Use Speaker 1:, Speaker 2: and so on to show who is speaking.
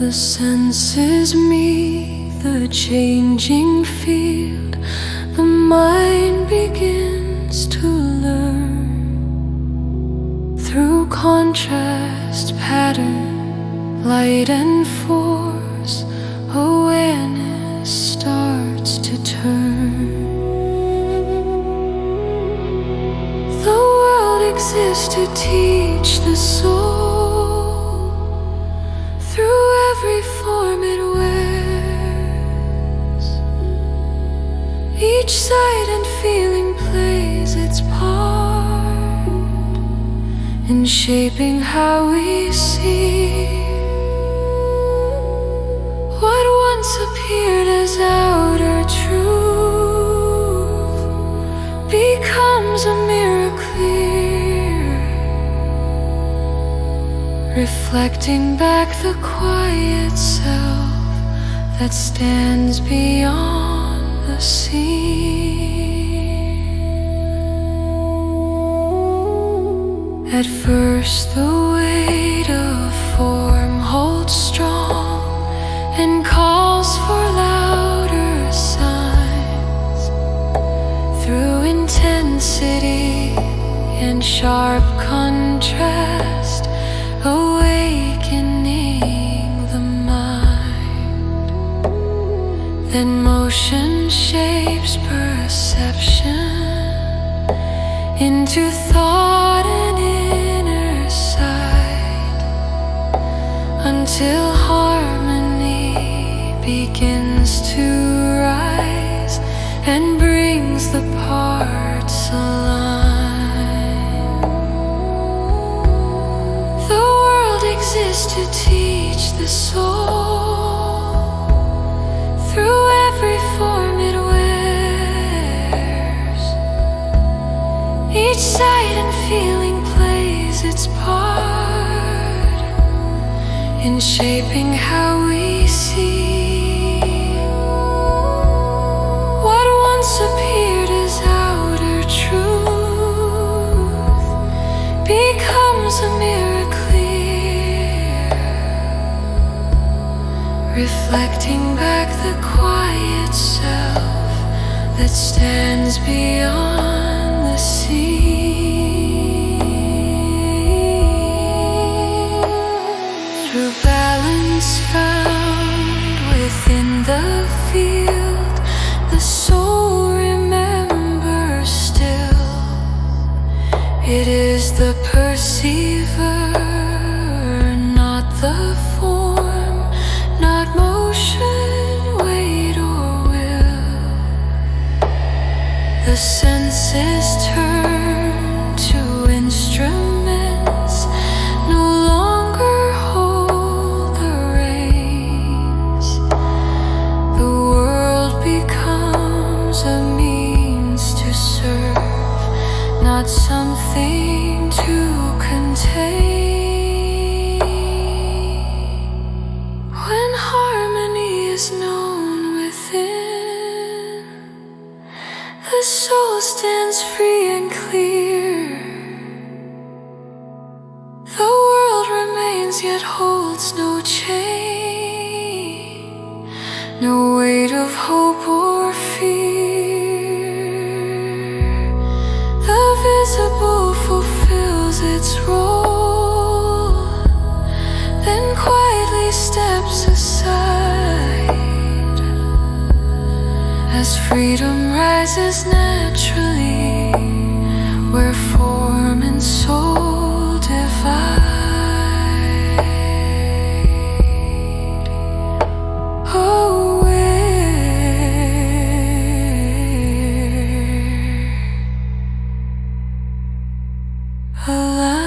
Speaker 1: The senses meet the changing field. The mind begins to learn through contrast, pattern, light and force. Awareness starts to turn. The world exists to teach the soul through every form it wears. Each sight and feeling plays its part in shaping how we see. What once appeared as outer truth becomes a mirror clear, reflecting back the quiet self that stands beyond the scene. At first the weight of form holds strong and calls for louder signs. Through intensity and sharp contrast, awakening the mind. Then motion shapes perception into thought and inner sight, until harmony begins to rise and brings the parts aligned. The world exists to teach the soul through every form it wears. Each sight and feeling plays its part in shaping how we see. What once appeared as outer truth becomes a mirror clear, reflecting back the quiet self that stands beyond the scene. Through balance found within the field, the soul remembers still. It is the perceiver, not the form, not motion, weight or will. The senses turn to instruments, no longer hold the reins. The world becomes a means to serve, not something to contain. When harmony is known within, the soul stands free and clear. The world remains yet holds no chain, no weight of hope or fear. The visible fulfills its role, then quietly steps aside as freedom rises naturally where form and soul divide. Aware, alive.